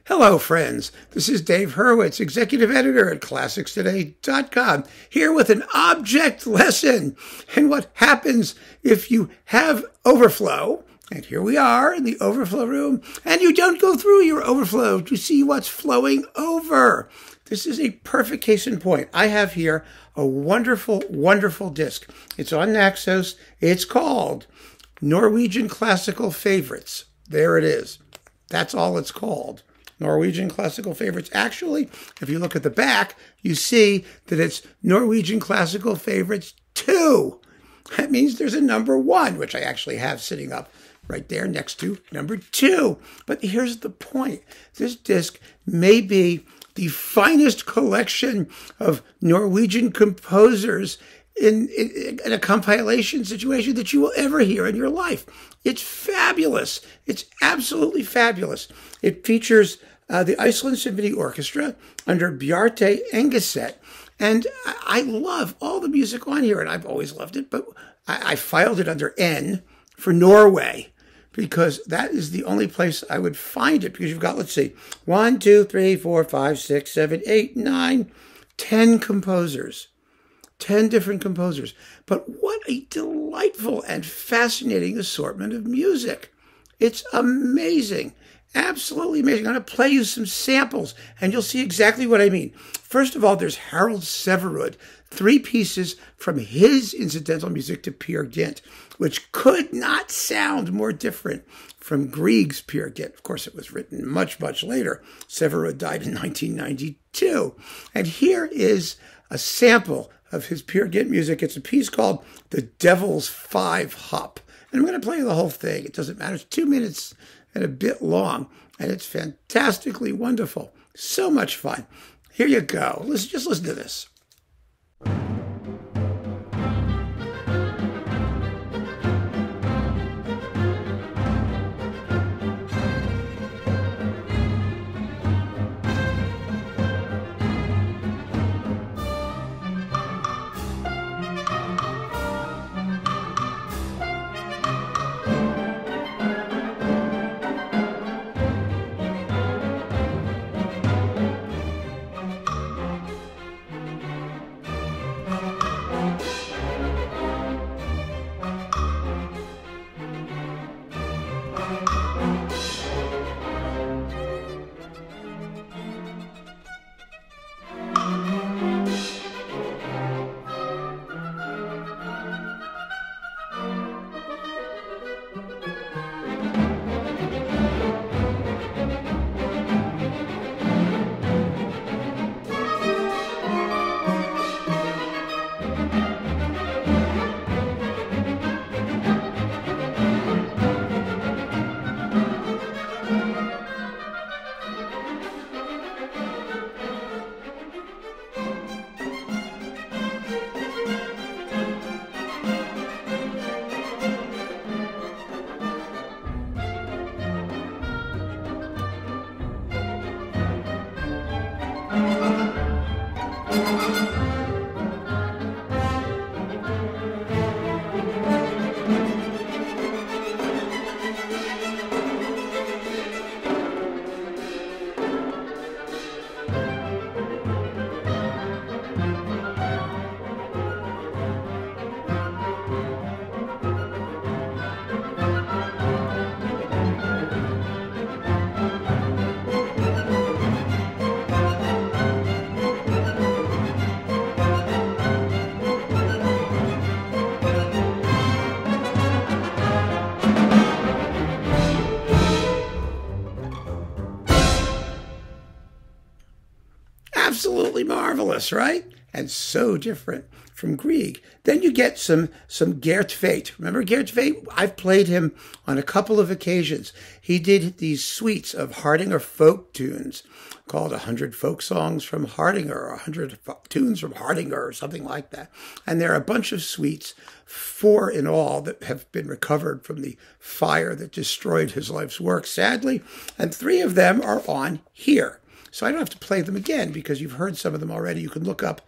Hello, friends. This is Dave Hurwitz, executive editor at ClassicsToday.com, here with an object lesson and what happens if you have overflow. And here we are in the overflow room, and you don't go through your overflow to see what's flowing over. This is a perfect case in point. I have here a wonderful, wonderful disc. It's on Naxos. It's called Norwegian Classical Favorites. There it is. That's all it's called. Norwegian Classical Favorites. Actually, if you look at the back, you see that it's Norwegian Classical Favorites 2. That means there's a number 1, which I actually have sitting up right there next to number 2. But here's the point. This disc may be the finest collection of Norwegian composers in a compilation situation that you will ever hear in your life. It's fabulous. It's absolutely fabulous. It features the Iceland Symphony Orchestra under Bjarte Engeset. And I love all the music on here, and I've always loved it, but I filed it under N for Norway, because that is the only place I would find it, because you've got, let's see, 1, 2, 3, 4, 5, 6, 7, 8, 9, 10 composers. 10 different composers. But what a delightful and fascinating assortment of music. It's amazing. Absolutely amazing. I'm going to play you some samples, and you'll see exactly what I mean. First of all, there's Harold Saeverud, 3 pieces from his incidental music to Peer Gynt, which could not sound more different from Grieg's Peer Gynt. Of course, it was written much, much later. Saeverud died in 1992. And here is a sample of his Peer Gynt music. It's a piece called The Devil's 5 Hop. And I'm going to play the whole thing. It doesn't matter. It's 2 minutes and a bit long, and it's fantastically wonderful. So much fun. Here you go. Just listen to this. Absolutely marvelous, right? And so different from Grieg. Then you get some Gert Fate. Remember Gert Fate? I've played him on a couple of occasions. He did these suites of Hardanger folk tunes called 100 Folk Songs from Hardanger, or 100 Tunes from Hardanger, or something like that. And there are a bunch of suites, 4 in all, that have been recovered from the fire that destroyed his life's work, sadly. And 3 of them are on here. So I don't have to play them again because you've heard some of them already. You can look up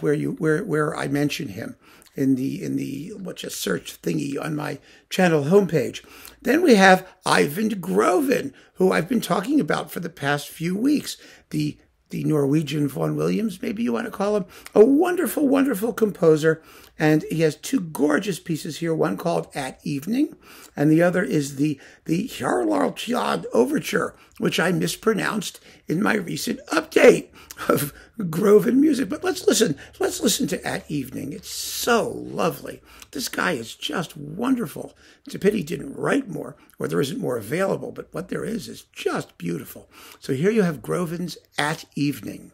where I mention him in the what you search thingy on my channel homepage. Then we have Ivan Groven, who I've been talking about for the past few weeks. The Norwegian Vaughan Williams, maybe you want to call him, a wonderful, wonderful composer. And he has two gorgeous pieces here, one called At Evening, and the other is the Churchyard Overture, which I mispronounced in my recent update of Groven music. But let's listen to At Evening. It's so lovely. This guy is just wonderful. It's a pity he didn't write more, or there isn't more available, but what there is just beautiful. So here you have Groven's At Evening.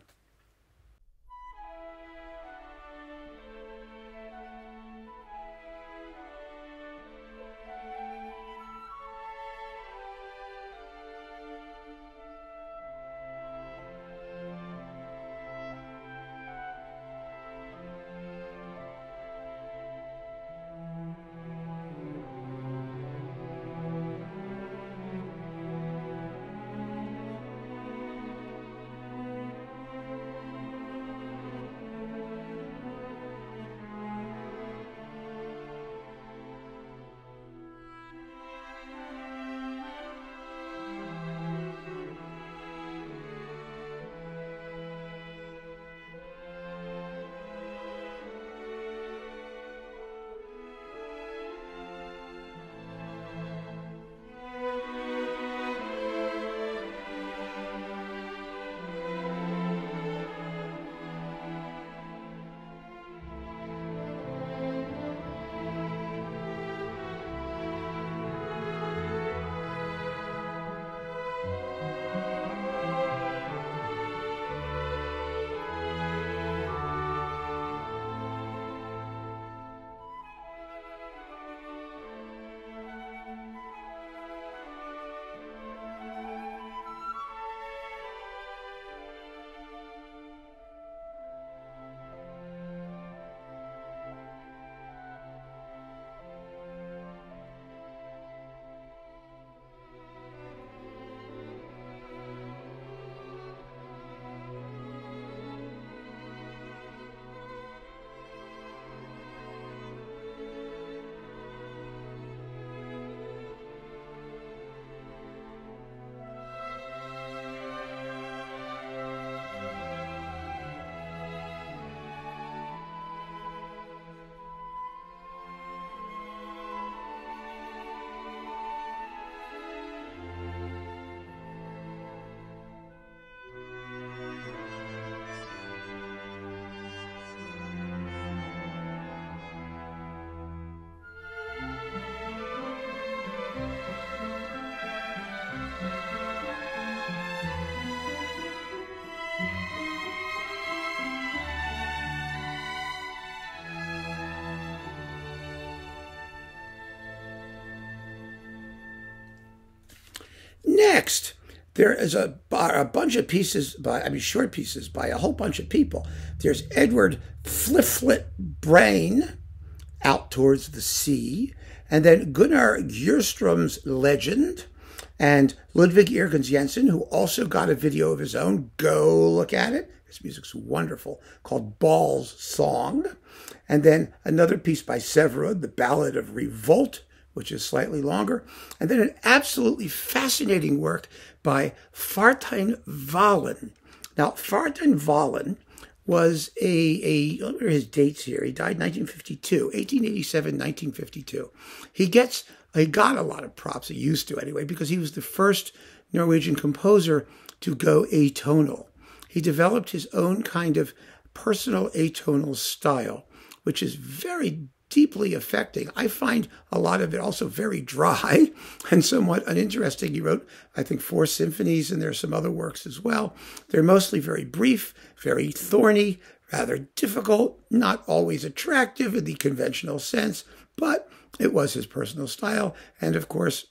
Next, there is a bunch of pieces short pieces by a whole bunch of people. There's Edward Fliflet Brain, Out Towards the Sea, and then Gunnar Gjerstrom's Legend, and Ludwig Ergens Jensen, who also got a video of his own. Go look at it. His music's wonderful, called Ball's Song. And then another piece by Saeverud, The Ballad of Revolt, which is slightly longer. And then an absolutely fascinating work by Fartein Valen. Now, Fartein Valen was what are his dates here? He died 1952, 1887, 1952. He got a lot of props, he used to anyway, because he was the first Norwegian composer to go atonal. He developed his own kind of personal atonal style, which is very deeply affecting. I find a lot of it also very dry and somewhat uninteresting. He wrote, I think, 4 symphonies, and there are some other works as well. They're mostly very brief, very thorny, rather difficult, not always attractive in the conventional sense, but it was his personal style. And of course,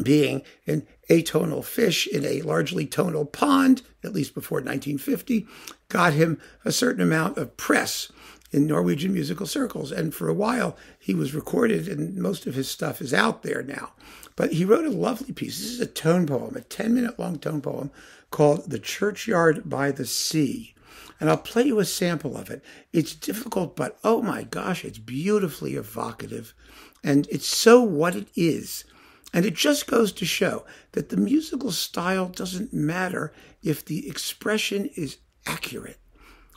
being an atonal fish in a largely tonal pond, at least before 1950, got him a certain amount of press in Norwegian musical circles. And for a while, he was recorded, and most of his stuff is out there now. But he wrote a lovely piece. This is a tone poem, a 10-minute long tone poem called The Churchyard by the Sea. And I'll play you a sample of it. It's difficult, but oh my gosh, it's beautifully evocative. And it's so what it is. And it just goes to show that the musical style doesn't matter if the expression is accurate.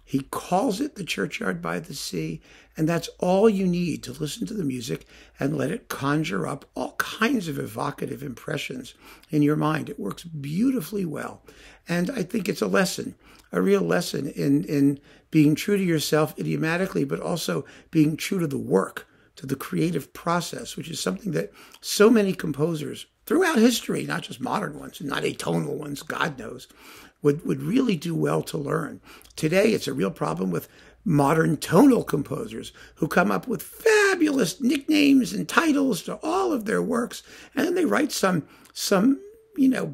He calls it the churchyard by the sea, and that's all you need to listen to the music and let it conjure up all kinds of evocative impressions in your mind. It works beautifully well. And I think it's a lesson, a real lesson in being true to yourself idiomatically, but also being true to the work, to the creative process, which is something that so many composers throughout history, not just modern ones, and not atonal ones, God knows, would really do well to learn. Today, it's a real problem with modern tonal composers who come up with fabulous nicknames and titles to all of their works, and then they write some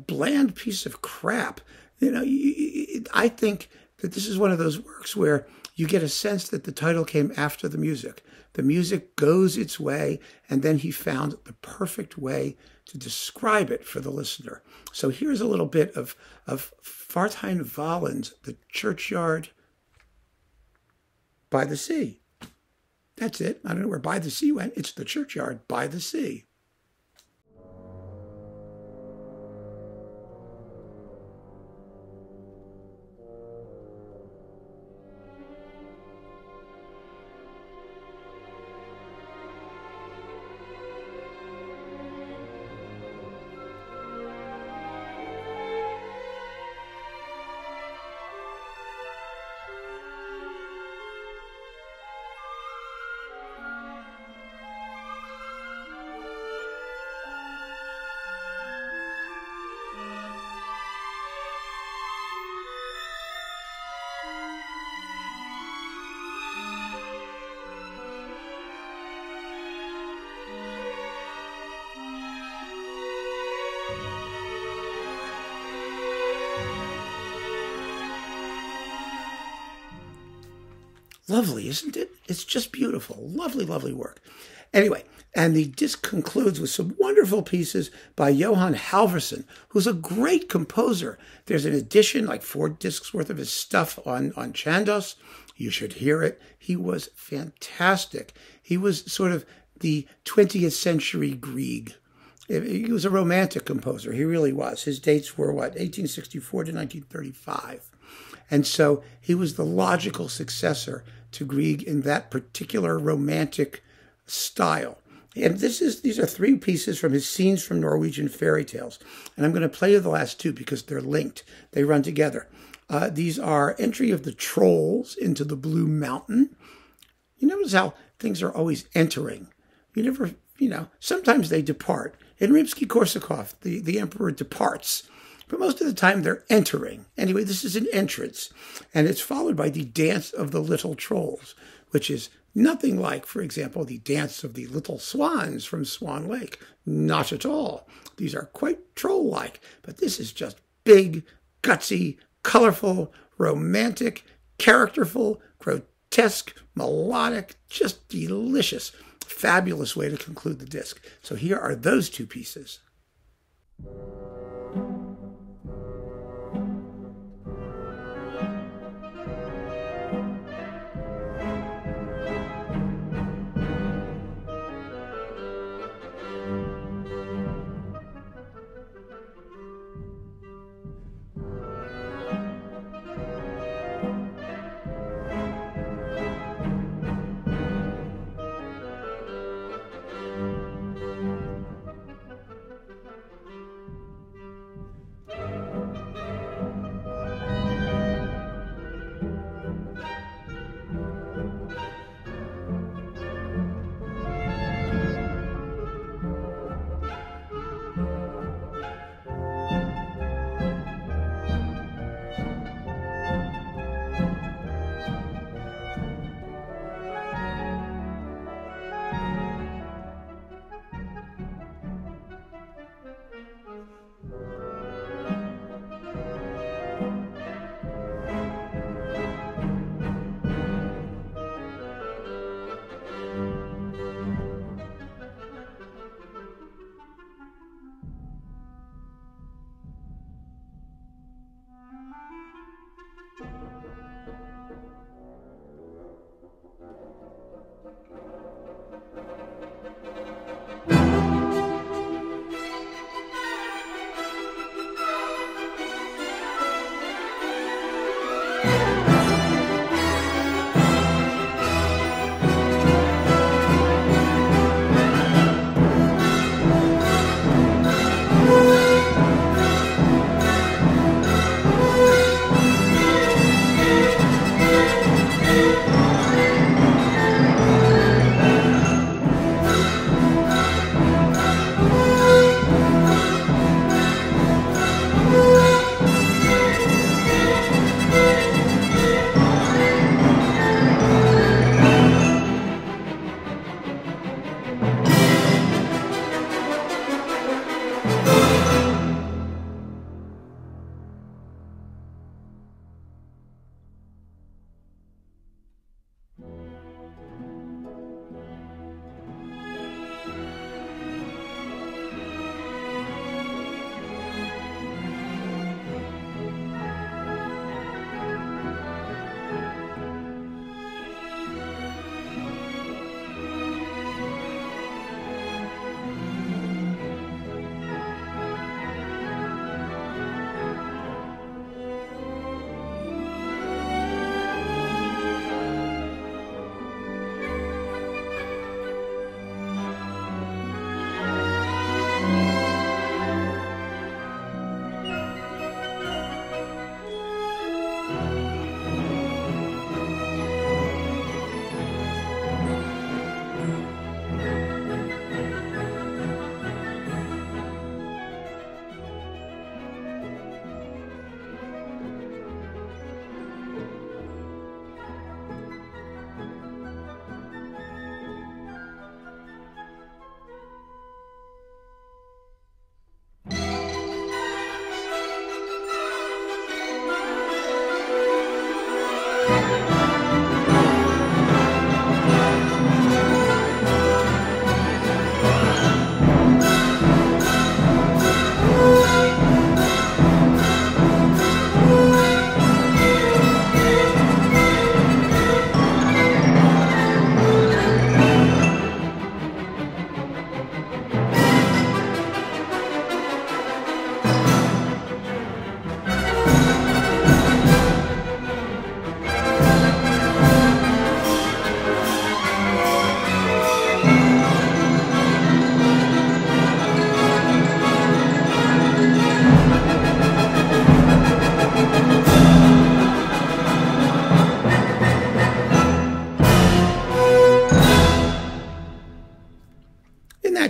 bland piece of crap. I think that this is one of those works where you get a sense that the title came after the music. The music goes its way, and then he found the perfect way to describe it for the listener. So here's a little bit of Fartheim Valen's The Churchyard by the Sea. That's it. I don't know where by the sea went. It's The Churchyard by the Sea. Lovely, isn't it? It's just beautiful. Lovely, lovely work. Anyway, and the disc concludes with some wonderful pieces by Johann Halvorsen, who's a great composer. There's an edition, like 4 discs worth of his stuff on Chandos. You should hear it. He was fantastic. He was sort of the 20th century Grieg. He was a romantic composer. He really was. His dates were, 1864 to 1935. And so he was the logical successor to Grieg in that particular romantic style. And these are 3 pieces from his Scenes from Norwegian Fairy Tales. And I'm going to play you the last 2 because they're linked. They run together. These are Entry of the Trolls into the Blue Mountain. You notice how things are always entering. You never, sometimes they depart. In Rimsky-Korsakov, the emperor departs. But most of the time they're entering. Anyway, this is an entrance. And it's followed by the Dance of the Little Trolls, which is nothing like, for example, the Dance of the Little Swans from Swan Lake. Not at all. These are quite troll-like. But this is just big, gutsy, colorful, romantic, characterful, grotesque, melodic, just delicious, fabulous way to conclude the disc. So here are those 2 pieces.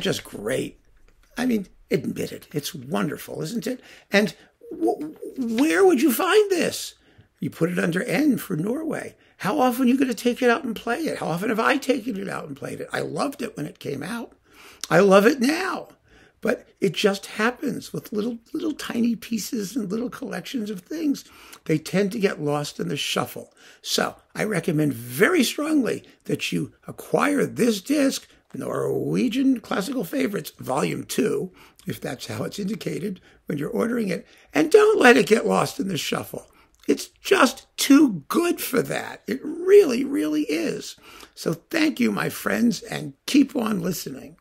just great? I mean, admit it. It's wonderful, isn't it? And where would you find this? You put it under N for Norway. How often are you going to take it out and play it? How often have I taken it out and played it? I loved it when it came out. I love it now. But it just happens with little tiny pieces and little collections of things. They tend to get lost in the shuffle. So I recommend very strongly that you acquire this disc, Norwegian Classical Favorites, Volume 2, if that's how it's indicated when you're ordering it. And don't let it get lost in the shuffle. It's just too good for that. It really, really is. So thank you, my friends, and keep on listening.